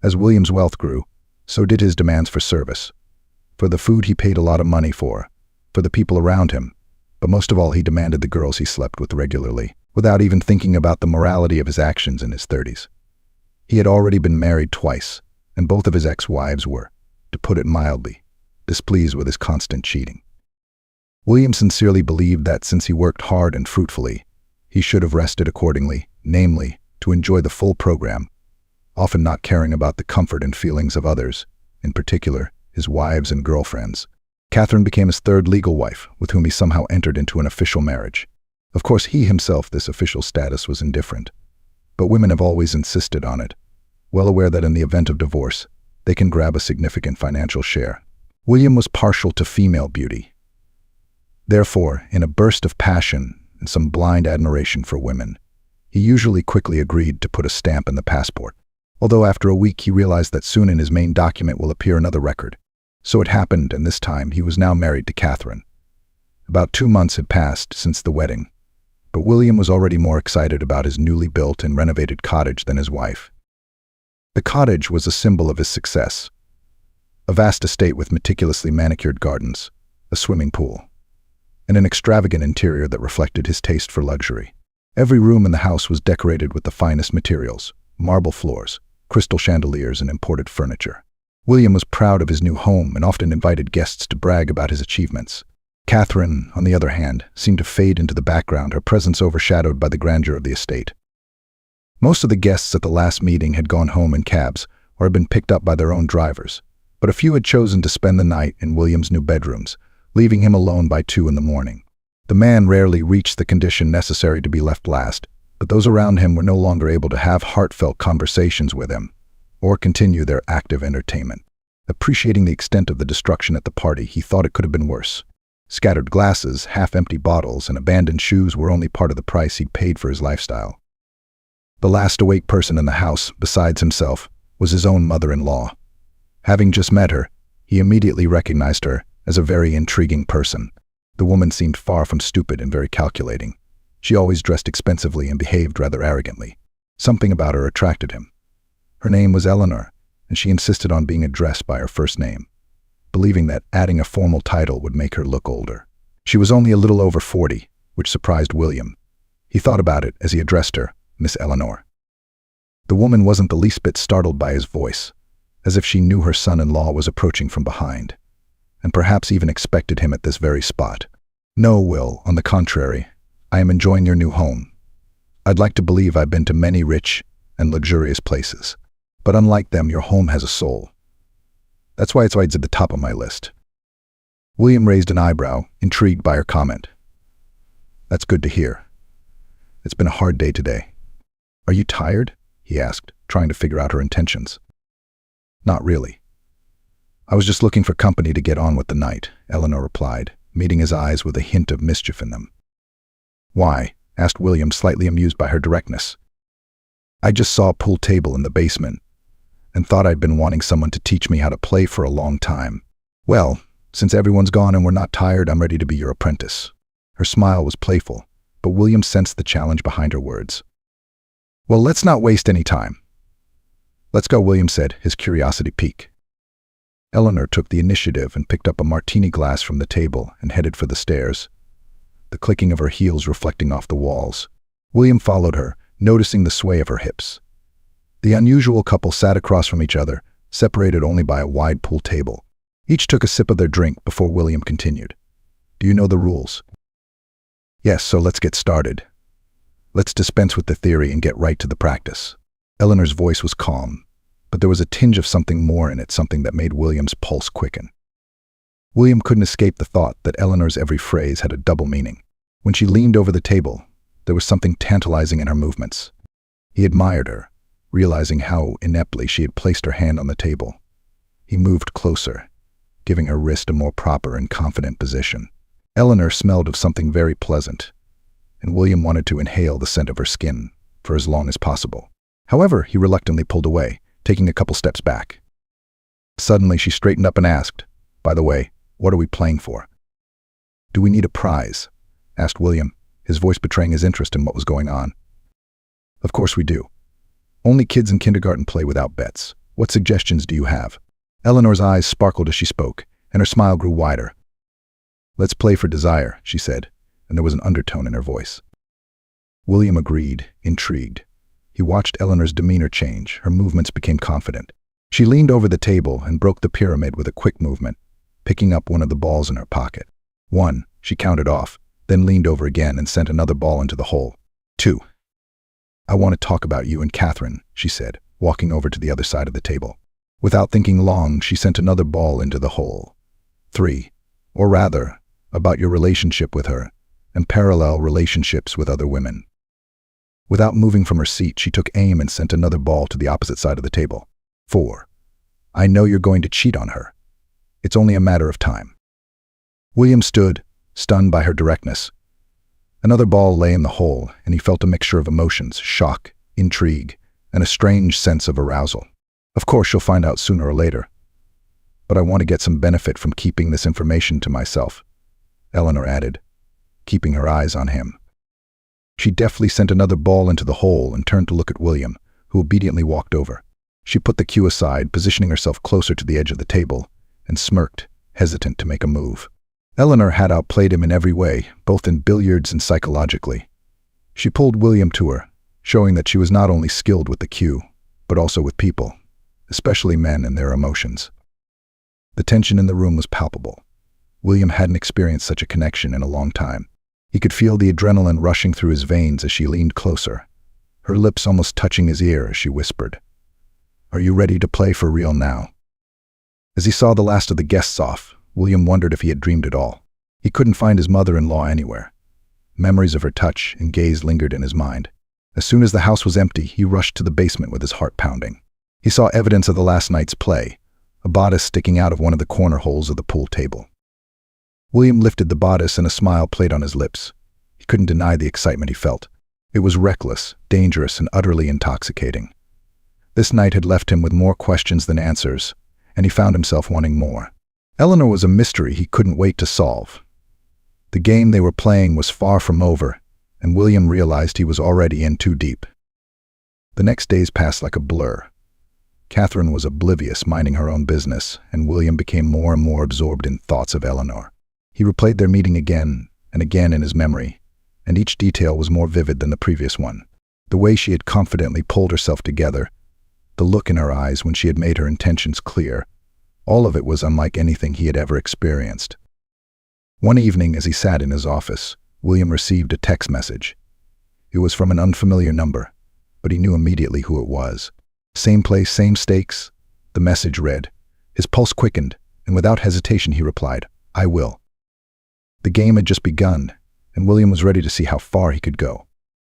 As William's wealth grew, so did his demands for service. For the food he paid a lot of money for the people around him, but most of all he demanded the girls he slept with regularly, without even thinking about the morality of his actions in his 30s. He had already been married twice, and both of his ex-wives were, to put it mildly, displeased with his constant cheating. William sincerely believed that since he worked hard and fruitfully, he should have rested accordingly, namely, to enjoy the full program, often not caring about the comfort and feelings of others, in particular, his wives and girlfriends. Catherine became his third legal wife, with whom he somehow entered into an official marriage. Of course, he himself, this official status was indifferent, but women have always insisted on it, well aware that in the event of divorce, they can grab a significant financial share. William was partial to female beauty. Therefore, in a burst of passion and some blind admiration for women, he usually quickly agreed to put a stamp in the passport, although after a week he realized that soon in his main document will appear another record. So it happened, and this time he was now married to Catherine. About 2 months had passed since the wedding, but William was already more excited about his newly built and renovated cottage than his wife. The cottage was a symbol of his success. A vast estate with meticulously manicured gardens, a swimming pool, and an extravagant interior that reflected his taste for luxury. Every room in the house was decorated with the finest materials, marble floors, crystal chandeliers, and imported furniture. William was proud of his new home and often invited guests to brag about his achievements. Catherine, on the other hand, seemed to fade into the background, her presence overshadowed by the grandeur of the estate. Most of the guests at the last meeting had gone home in cabs or had been picked up by their own drivers, but a few had chosen to spend the night in William's new bedrooms, leaving him alone by 2 in the morning. The man rarely reached the condition necessary to be left last, but those around him were no longer able to have heartfelt conversations with him or continue their active entertainment. Appreciating the extent of the destruction at the party, he thought it could have been worse. Scattered glasses, half-empty bottles, and abandoned shoes were only part of the price he'd paid for his lifestyle. The last awake person in the house, besides himself, was his own mother-in-law. Having just met her, he immediately recognized her as a very intriguing person. The woman seemed far from stupid and very calculating. She always dressed expensively and behaved rather arrogantly. Something about her attracted him. Her name was Eleanor, and she insisted on being addressed by her first name, believing that adding a formal title would make her look older. She was only a little over 40, which surprised William. He thought about it as he addressed her, Miss Eleanor. The woman wasn't the least bit startled by his voice, as if she knew her son-in-law was approaching from behind, and perhaps even expected him at this very spot. "No, Will, on the contrary, I am enjoying your new home. I'd like to believe I've been to many rich and luxurious places, but unlike them, your home has a soul. That's why it's at the top of my list." William raised an eyebrow, intrigued by her comment. "That's good to hear. It's been a hard day today." "Are you tired?" he asked, trying to figure out her intentions. "Not really. I was just looking for company to get on with the night," Eleanor replied, meeting his eyes with a hint of mischief in them. "Why?" asked William, slightly amused by her directness. "I just saw a pool table in the basement and thought I'd been wanting someone to teach me how to play for a long time. Well, since everyone's gone and we're not tired, I'm ready to be your apprentice." Her smile was playful, but William sensed the challenge behind her words. "Well, let's not waste any time. Let's go," William said, his curiosity piqued. Eleanor took the initiative and picked up a martini glass from the table and headed for the stairs, the clicking of her heels reflecting off the walls. William followed her, noticing the sway of her hips. The unusual couple sat across from each other, separated only by a wide pool table. Each took a sip of their drink before William continued. "Do you know the rules?" "Yes, so let's get started. Let's dispense with the theory and get right to the practice." Eleanor's voice was calm, but there was a tinge of something more in it, something that made William's pulse quicken. William couldn't escape the thought that Eleanor's every phrase had a double meaning. When she leaned over the table, there was something tantalizing in her movements. He admired her, realizing how ineptly she had placed her hand on the table. He moved closer, giving her wrist a more proper and confident position. Eleanor smelled of something very pleasant, and William wanted to inhale the scent of her skin for as long as possible. However, he reluctantly pulled away, taking a couple steps back. Suddenly, she straightened up and asked, "By the way, what are we playing for?" "Do we need a prize?" asked William, his voice betraying his interest in what was going on. "Of course we do. Only kids in kindergarten play without bets. What suggestions do you have? Eleanor's eyes sparkled as she spoke, and her smile grew wider. Let's play for desire, she said, and there was an undertone in her voice. William agreed, intrigued. He watched Eleanor's demeanor change. Her movements became confident. She leaned over the table and broke the pyramid with a quick movement, picking up one of the balls in her pocket. 1, she counted off, then leaned over again and sent another ball into the hole. 2. I want to talk about you and Catherine, she said, walking over to the other side of the table. Without thinking long, she sent another ball into the hole. 3. Or rather, about your relationship with her and parallel relationships with other women. Without moving from her seat, she took aim and sent another ball to the opposite side of the table. 4. I know you're going to cheat on her. It's only a matter of time. William stood, stunned by her directness. Another ball lay in the hole, and he felt a mixture of emotions, shock, intrigue, and a strange sense of arousal. Of course, you'll find out sooner or later. But I want to get some benefit from keeping this information to myself, Eleanor added, keeping her eyes on him. She deftly sent another ball into the hole and turned to look at William, who obediently walked over. She put the cue aside, positioning herself closer to the edge of the table, and smirked, hesitant to make a move. Eleanor had outplayed him in every way, both in billiards and psychologically. She pulled William to her, showing that she was not only skilled with the cue, but also with people, especially men and their emotions. The tension in the room was palpable. William hadn't experienced such a connection in a long time. He could feel the adrenaline rushing through his veins as she leaned closer, her lips almost touching his ear as she whispered, "Are you ready to play for real now?" As he saw the last of the guests off, William wondered if he had dreamed it all. He couldn't find his mother-in-law anywhere. Memories of her touch and gaze lingered in his mind. As soon as the house was empty, he rushed to the basement with his heart pounding. He saw evidence of the last night's play, a bodice sticking out of one of the corner holes of the pool table. William lifted the bodice and a smile played on his lips. He couldn't deny the excitement he felt. It was reckless, dangerous, and utterly intoxicating. This night had left him with more questions than answers, and he found himself wanting more. Eleanor was a mystery he couldn't wait to solve. The game they were playing was far from over, and William realized he was already in too deep. The next days passed like a blur. Catherine was oblivious, minding her own business, and William became more and more absorbed in thoughts of Eleanor. He replayed their meeting again and again in his memory, and each detail was more vivid than the previous one. The way she had confidently pulled herself together, the look in her eyes when she had made her intentions clear, all of it was unlike anything he had ever experienced. One evening, as he sat in his office, William received a text message. It was from an unfamiliar number, but he knew immediately who it was. Same place, same stakes, the message read. His pulse quickened, and without hesitation he replied, "I will." The game had just begun, and William was ready to see how far he could go.